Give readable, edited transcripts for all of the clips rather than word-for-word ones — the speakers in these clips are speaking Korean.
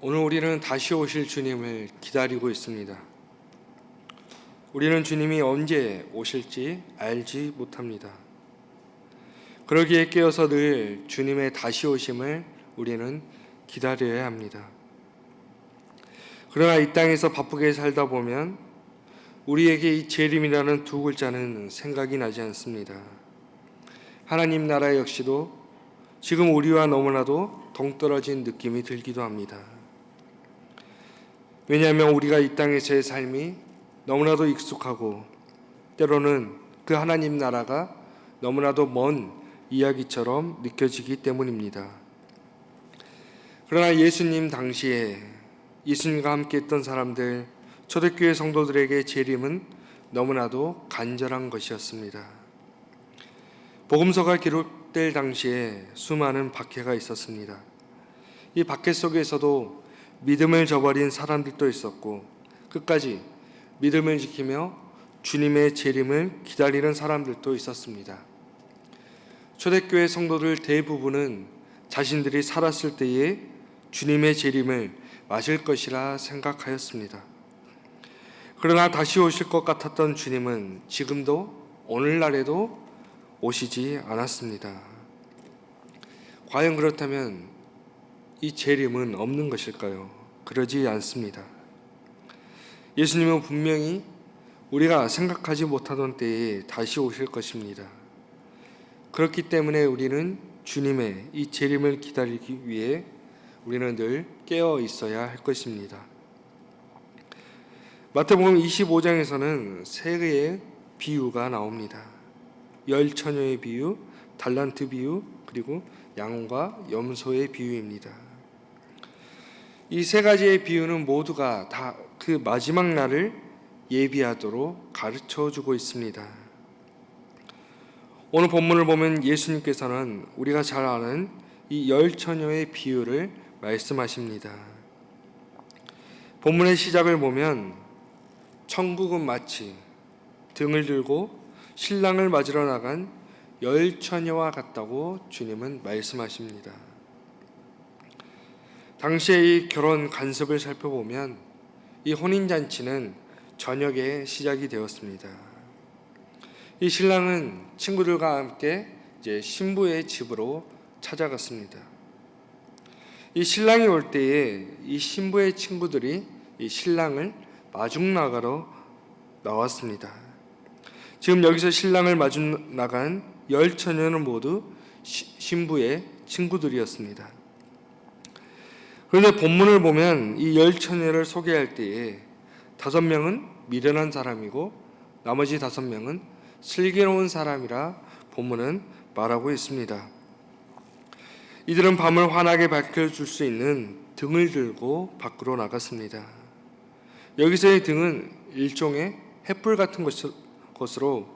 오늘 우리는 다시 오실 주님을 기다리고 있습니다. 우리는 주님이 언제 오실지 알지 못합니다. 그러기에 깨어서 늘 주님의 다시 오심을 우리는 기다려야 합니다. 그러나 이 땅에서 바쁘게 살다 보면 우리에게 이 재림이라는 두 글자는 생각이 나지 않습니다. 하나님 나라 역시도 지금 우리와 너무나도 동떨어진 느낌이 들기도 합니다. 왜냐하면 우리가 이 땅에서의 삶이 너무나도 익숙하고 때로는 그 하나님 나라가 너무나도 먼 이야기처럼 느껴지기 때문입니다. 그러나 예수님 당시에 예수님과 함께 했던 사람들, 초대교회 성도들에게 재림은 너무나도 간절한 것이었습니다. 복음서가 기록될 당시에 수많은 박해가 있었습니다. 이 박해 속에서도 믿음을 저버린 사람들도 있었고 끝까지 믿음을 지키며 주님의 재림을 기다리는 사람들도 있었습니다. 초대교회 성도들 대부분은 자신들이 살았을 때에 주님의 재림을 맞을 것이라 생각하였습니다. 그러나 다시 오실 것 같았던 주님은 지금도 오늘날에도 오시지 않았습니다. 과연 그렇다면 이 재림은 없는 것일까요? 그러지 않습니다. 예수님은 분명히 우리가 생각하지 못하던 때에 다시 오실 것입니다. 그렇기 때문에 우리는 주님의 이 재림을 기다리기 위해 우리는 늘 깨어 있어야 할 것입니다. 마태복음 25장에서는 세 개의 비유가 나옵니다. 열 처녀의 비유, 달란트 비유, 그리고 양과 염소의 비유입니다. 이 세 가지의 비유는 모두가 다 그 마지막 날을 예비하도록 가르쳐 주고 있습니다. 오늘 본문을 보면 예수님께서는 우리가 잘 아는 이 열 처녀의 비유를 말씀하십니다. 본문의 시작을 보면 천국은 마치 등을 들고 신랑을 맞으러 나간 열 처녀와 같다고 주님은 말씀하십니다. 당시의 이 결혼 관습을 살펴보면 이 혼인잔치는 저녁에 시작이 되었습니다. 이 신랑은 친구들과 함께 이제 신부의 집으로 찾아갔습니다. 이 신랑이 올 때에 이 신부의 친구들이 이 신랑을 마중 나가러 나왔습니다. 지금 여기서 신랑을 마중 나간 열 처녀는 모두 신부의 친구들이었습니다. 그런데 본문을 보면 이 열 처녀를 소개할 때에 5명은 미련한 사람이고 나머지 5명은 슬기로운 사람이라 본문은 말하고 있습니다. 이들은 밤을 환하게 밝혀줄 수 있는 등을 들고 밖으로 나갔습니다. 여기서의 등은 일종의 횃불 같은 것으로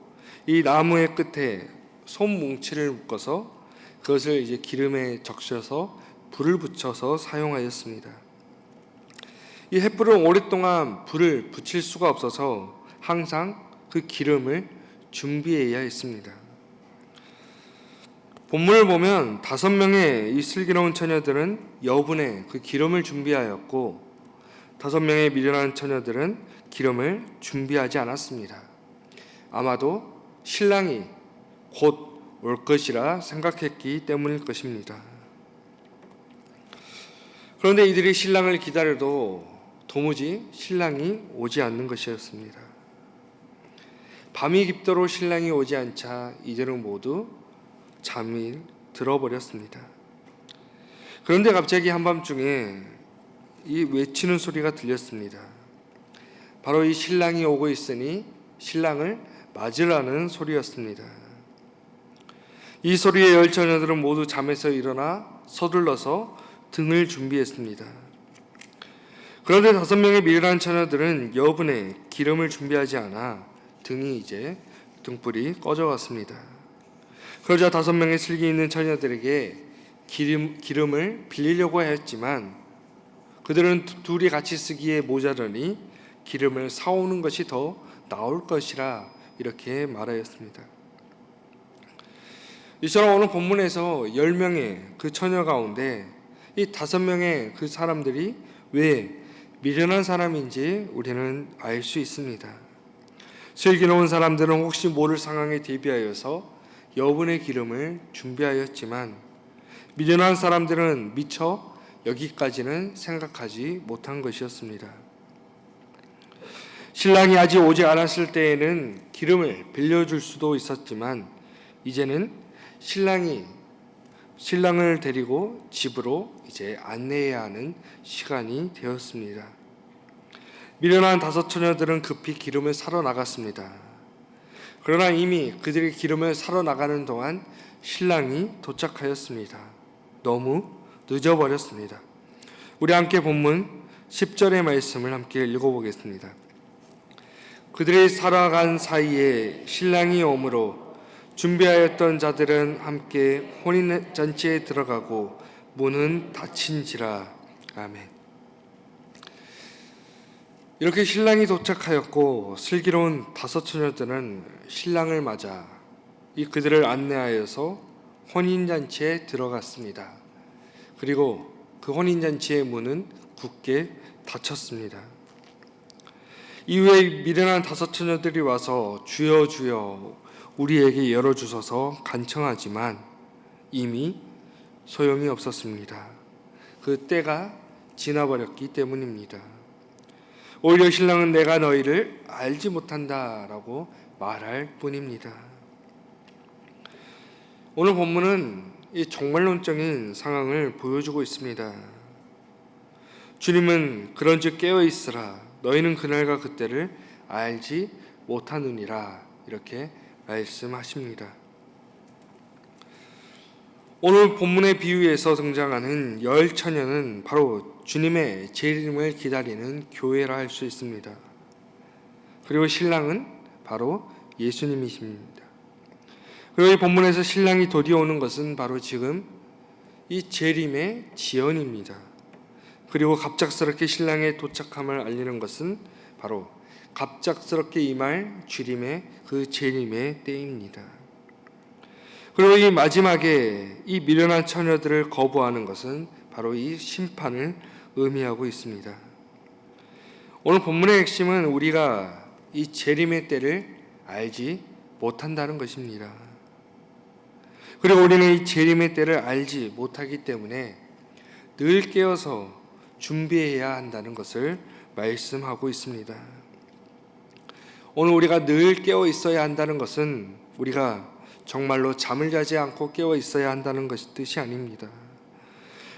이 나무의 끝에 솜뭉치를 묶어서 그것을 이제 기름에 적셔서 불을 붙여서 사용하였습니다. 이 횃불은 오랫동안 불을 붙일 수가 없어서 항상 그 기름을 준비해야 했습니다. 본문을 보면 5명의 이 슬기로운 처녀들은 여분의 그 기름을 준비하였고 5명의 미련한 처녀들은 기름을 준비하지 않았습니다. 아마도 신랑이 곧 올 것이라 생각했기 때문일 것입니다. 그런데 이들이 신랑을 기다려도 도무지 신랑이 오지 않는 것이었습니다. 밤이 깊도록 신랑이 오지 않자 이들은 모두 잠이 들어버렸습니다. 그런데 갑자기 한밤중에 이 외치는 소리가 들렸습니다. 바로 이 신랑이 오고 있으니 신랑을 맞으라는 소리였습니다. 이 소리에 열 처녀들은 모두 잠에서 일어나 서둘러서 등을 준비했습니다. 그런데 5명의 미련한 처녀들은 여분의 기름을 준비하지 않아 등이 이제 등불이 꺼져갔습니다. 그러자 5명의 슬기 있는 처녀들에게 기름을 빌리려고 했지만 그들은 둘이 같이 쓰기에 모자라니 기름을 사오는 것이 더 나을 것이라 이렇게 말하였습니다. 이처럼 오늘 본문에서 10명의 그 처녀 가운데 이 5명의 그 사람들이 왜 미련한 사람인지 우리는 알 수 있습니다. 슬기로운 사람들은 혹시 모를 상황에 대비하여서 여분의 기름을 준비하였지만 미련한 사람들은 미처 여기까지는 생각하지 못한 것이었습니다. 신랑이 아직 오지 않았을 때에는 기름을 빌려줄 수도 있었지만 이제는 신랑을 데리고 집으로 이제 안내해야 하는 시간이 되었습니다. 미련한 다섯 처녀들은 급히 기름을 사러 나갔습니다. 그러나 이미 그들이 기름을 사러 나가는 동안 신랑이 도착하였습니다. 너무 늦어버렸습니다. 우리 함께 본문 10절의 말씀을 함께 읽어보겠습니다. 그들이 살아간 사이에 신랑이 오므로 준비하였던 자들은 함께 혼인잔치에 들어가고 문은 닫힌지라. 아멘. 이렇게 신랑이 도착하였고 슬기로운 다섯 처녀들은 신랑을 맞아 그들을 안내하여서 혼인잔치에 들어갔습니다. 그리고 그 혼인잔치의 문은 굳게 닫혔습니다. 이후에 미련한 다섯 처녀들이 와서 주여 주여 우리에게 열어주소서 간청하지만 이미 소용이 없었습니다. 그 때가 지나버렸기 때문입니다. 오히려 신랑은 내가 너희를 알지 못한다라고 말할 뿐입니다. 오늘 본문은 이 종말론적인 상황을 보여주고 있습니다. 주님은 그런즉 깨어 있으라 너희는 그날과 그때를 알지 못하느니라 이렇게 말씀하십니다. 오늘 본문의 비유에서 등장하는 열 처녀는 바로 주님의 재림을 기다리는 교회라 할 수 있습니다. 그리고 신랑은 바로 예수님이십니다. 그리고 이 본문에서 신랑이 도리어 오는 것은 바로 지금 이 재림의 지연입니다. 그리고 갑작스럽게 신랑의 도착함을 알리는 것은 바로 갑작스럽게 임할 주림의 그 재림의 때입니다. 그리고 이 마지막에 이 미련한 처녀들을 거부하는 것은 바로 이 심판을 의미하고 있습니다. 오늘 본문의 핵심은 우리가 이 재림의 때를 알지 못한다는 것입니다. 그리고 우리는 이 재림의 때를 알지 못하기 때문에 늘 깨어서 준비해야 한다는 것을 말씀하고 있습니다. 오늘 우리가 늘 깨어 있어야 한다는 것은 우리가 정말로 잠을 자지 않고 깨어 있어야 한다는 뜻이 아닙니다.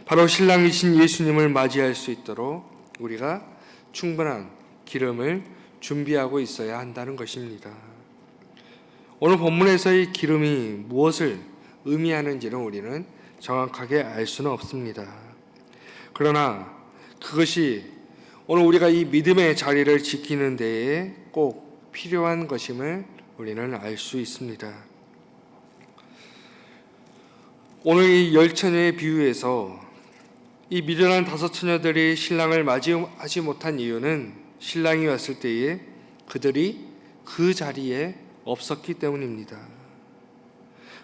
바로 신랑이신 예수님을 맞이할 수 있도록 우리가 충분한 기름을 준비하고 있어야 한다는 것입니다. 오늘 본문에서의 기름이 무엇을 의미하는지는 우리는 정확하게 알 수는 없습니다. 그러나 그것이 오늘 우리가 이 믿음의 자리를 지키는 데에 꼭 필요한 것임을 우리는 알 수 있습니다. 오늘 이 열 처녀의 비유에서 이 미련한 다섯 처녀들이 신랑을 맞이하지 못한 이유는 신랑이 왔을 때에 그들이 그 자리에 없었기 때문입니다.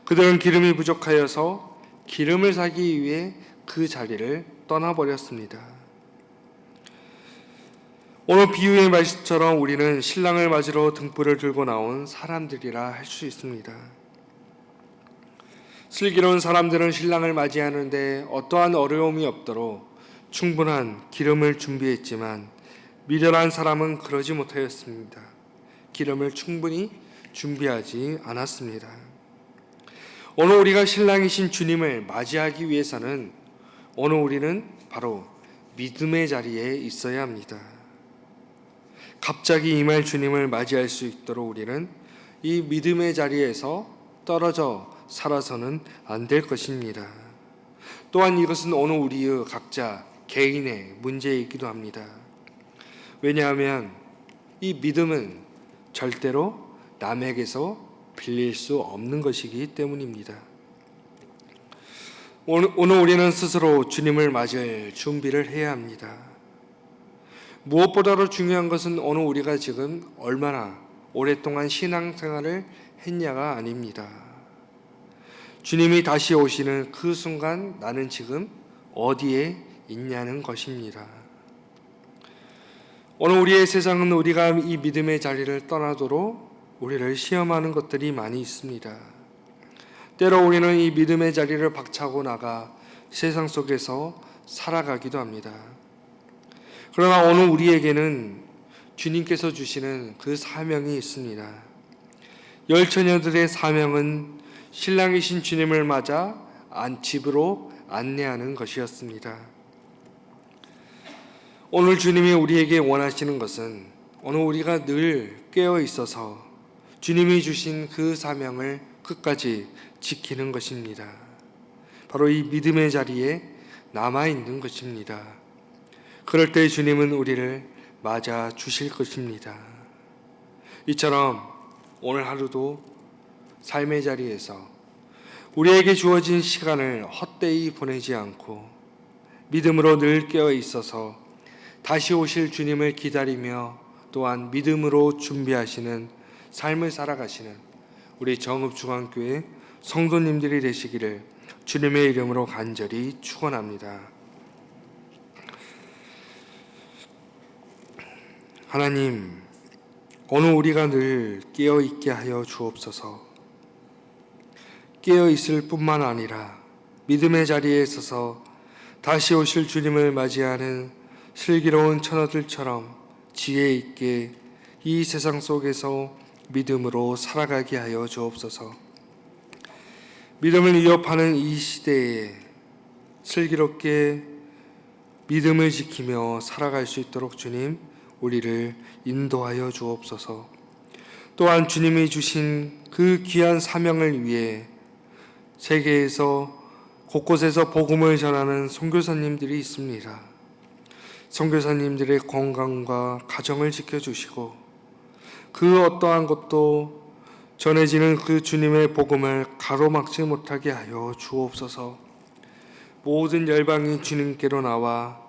그들은 기름이 부족하여서 기름을 사기 위해 그 자리를 떠나버렸습니다. 오늘 비유의 말씀처럼 우리는 신랑을 맞으러 등불을 들고 나온 사람들이라 할 수 있습니다. 슬기로운 사람들은 신랑을 맞이하는데 어떠한 어려움이 없도록 충분한 기름을 준비했지만 미련한 사람은 그러지 못하였습니다. 기름을 충분히 준비하지 않았습니다. 오늘 우리가 신랑이신 주님을 맞이하기 위해서는 오늘 우리는 바로 믿음의 자리에 있어야 합니다. 갑자기 임할 주님을 맞이할 수 있도록 우리는 이 믿음의 자리에서 떨어져 살아서는 안 될 것입니다. 또한 이것은 오늘 우리의 각자 개인의 문제이기도 합니다. 왜냐하면 이 믿음은 절대로 남에게서 빌릴 수 없는 것이기 때문입니다. 오늘 우리는 스스로 주님을 맞을 준비를 해야 합니다. 무엇보다도 중요한 것은 오늘 우리가 지금 얼마나 오랫동안 신앙생활을 했냐가 아닙니다. 주님이 다시 오시는 그 순간 나는 지금 어디에 있냐는 것입니다. 오늘 우리의 세상은 우리가 이 믿음의 자리를 떠나도록 우리를 시험하는 것들이 많이 있습니다. 때로 우리는 이 믿음의 자리를 박차고 나가 세상 속에서 살아가기도 합니다. 그러나 오늘 우리에게는 주님께서 주시는 그 사명이 있습니다. 열 처녀들의 사명은 신랑이신 주님을 맞아 집으로 안내하는 것이었습니다. 오늘 주님이 우리에게 원하시는 것은 오늘 우리가 늘 깨어 있어서 주님이 주신 그 사명을 끝까지 지키는 것입니다. 바로 이 믿음의 자리에 남아있는 것입니다. 그럴 때 주님은 우리를 맞아 주실 것입니다. 이처럼 오늘 하루도 삶의 자리에서 우리에게 주어진 시간을 헛되이 보내지 않고 믿음으로 늘 깨어 있어서 다시 오실 주님을 기다리며 또한 믿음으로 준비하시는 삶을 살아가시는 우리 정읍중앙교회 성도님들이 되시기를 주님의 이름으로 간절히 축원합니다. 하나님, 오늘 우리가 늘 깨어 있게 하여 주옵소서. 깨어 있을 뿐만 아니라 믿음의 자리에 서서 다시 오실 주님을 맞이하는 슬기로운 처녀들처럼 지혜 있게 이 세상 속에서 믿음으로 살아가게 하여 주옵소서. 믿음을 위협하는 이 시대에 슬기롭게 믿음을 지키며 살아갈 수 있도록 주님 우리를 인도하여 주옵소서. 또한 주님이 주신 그 귀한 사명을 위해 세계에서 곳곳에서 복음을 전하는 선교사님들이 있습니다. 선교사님들의 건강과 가정을 지켜주시고 그 어떠한 것도 전해지는 그 주님의 복음을 가로막지 못하게 하여 주옵소서. 모든 열방이 주님께로 나와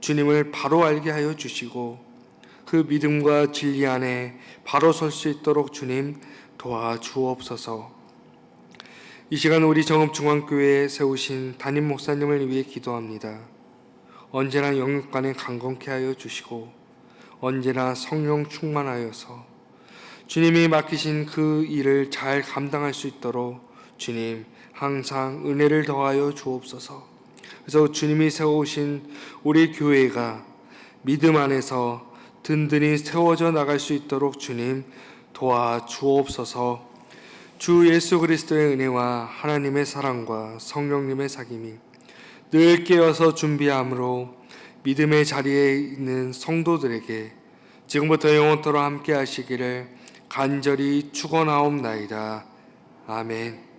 주님을 바로 알게 하여 주시고 그 믿음과 진리 안에 바로 설 수 있도록 주님 도와주옵소서. 이 시간 우리 정읍중앙교회에 세우신 담임 목사님을 위해 기도합니다. 언제나 영육간에 강건케 하여 주시고 언제나 성령 충만하여서 주님이 맡기신 그 일을 잘 감당할 수 있도록 주님 항상 은혜를 더하여 주옵소서. 그래서 주님이 세우신 우리 교회가 믿음 안에서 든든히 세워져 나갈 수 있도록 주님 도와주옵소서. 주 예수 그리스도의 은혜와 하나님의 사랑과 성령님의 사귐이 늘 깨어서 준비함으로 믿음의 자리에 있는 성도들에게 지금부터 영원토록 함께 하시기를 간절히 축원하옵나이다. 아멘.